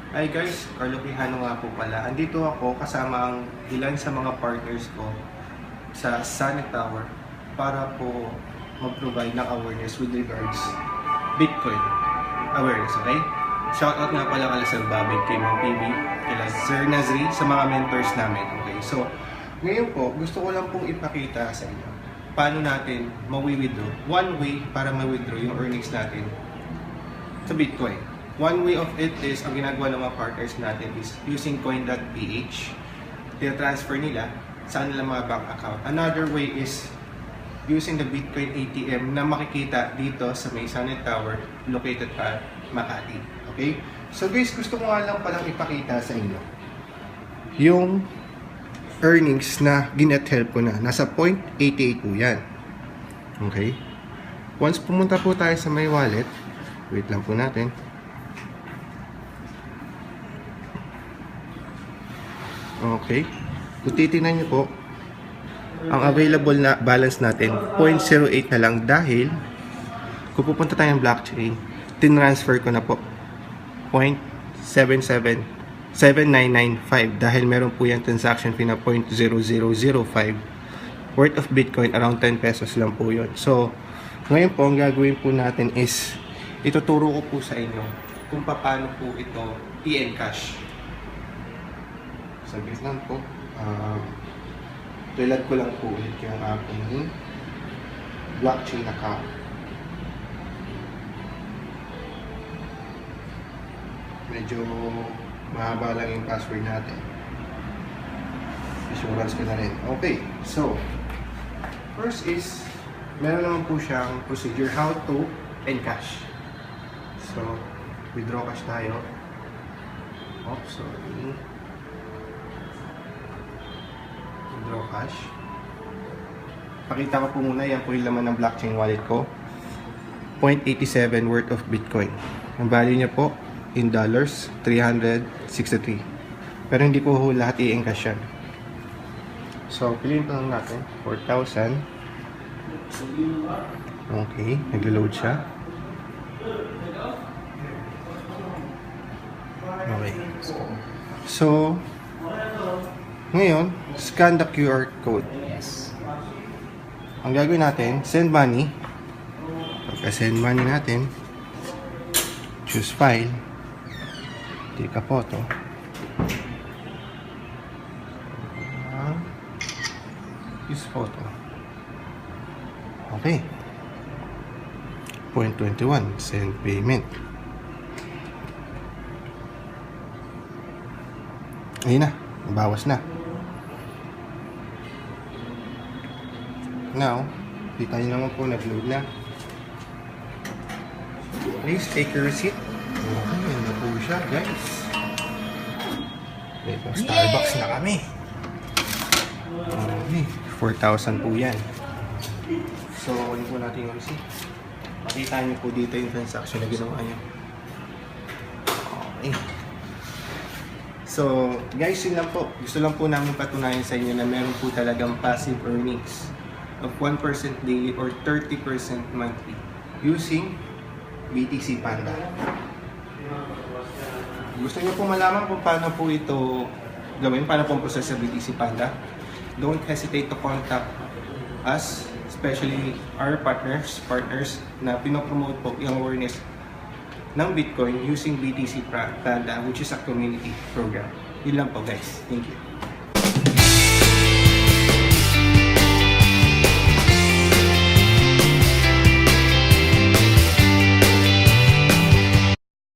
Hi guys, Carlo Quijano nga po pala. Andito ako kasama ang ilan sa mga partners ko sa Summit Tower para po mag-provide ng awareness with regards Bitcoin awareness, okay? Shoutout nga pala kala Sir Bobby, kay Ma'am PB, kila Sir Nazri, sa mga mentors namin, okay? So, ngayon po, gusto ko lang pong ipakita sa inyo paano natin ma-withdraw. One way para ma-withdraw yung earnings natin sa Bitcoin. One way of it is, ang ginagawa ng mga partners natin is using coin.ph. Tina-transfer nila sa kanilang mga bank account. Another way is using the Bitcoin ATM na makikita dito sa may Summit Tower located at Makati. Okay? So guys, gusto ko nga lang palang ipakita sa inyo yung earnings na ginet-help ko na. Nasa 0.88 po yan. Okay? Once pumunta po tayo sa may wallet, wait lang po natin. Okay. Kung titignan nyo po, ang available na balance natin, 0.08 na lang dahil kung pupunta tayo ng blockchain, tinransfer ko na po 0.77995 dahil meron po yung transaction fee na 0.0005 worth of Bitcoin, around 10 pesos lang po yun. So, ngayon po, ang gagawin po natin is ituturo ko po sa inyo kung paano po ito i-encash. Saglit lang po. Tulad ko lang po ulit yung aking blockchain account. Medyo mahaba lang yung password natin. Insurance ko na rin. Okay, so first is meron naman po siyang procedure how to encash. So, withdraw cash tayo. Oops, sorry. Withdraw cash. Pakita ko po muna, yan po yung laman ng blockchain wallet ko. 0.87 worth of Bitcoin. Ang value niya po in dollars, 363. Pero hindi po lahat i-encash yan. So, piliin pa lang natin 4,000. Okay, naglo-load siya. Okay. So, ngayon, scan the QR code. Yes. Ang gagawin natin, send money. Pagka-send money natin, choose file. Take a photo. Use photo. Okay. 0.21, send payment. Ayun na, bawas na. Now, kita nyo naman po, nag-load na. Please take your receipt. Okay, yun na po siya, guys. May Starbucks na kami. Okay, 4,000 po yan. So, kunin po natin yung receipt. Makita nyo po dito yung transaction na ginawa nyo. Okay. So, guys, yun lang po. Gusto lang po namin patunayan sa inyo na meron po talagang passive earnings of 1% daily or 30% monthly using BTC Panda. Gusto nyo po malaman kung paano po ito gawin, paano po ang process sa BTC Panda? Don't hesitate to contact us, especially our partners na pinopromote po yung awareness ng Bitcoin using BTC Panda, which is a community program. Yun lang po guys. Thank you.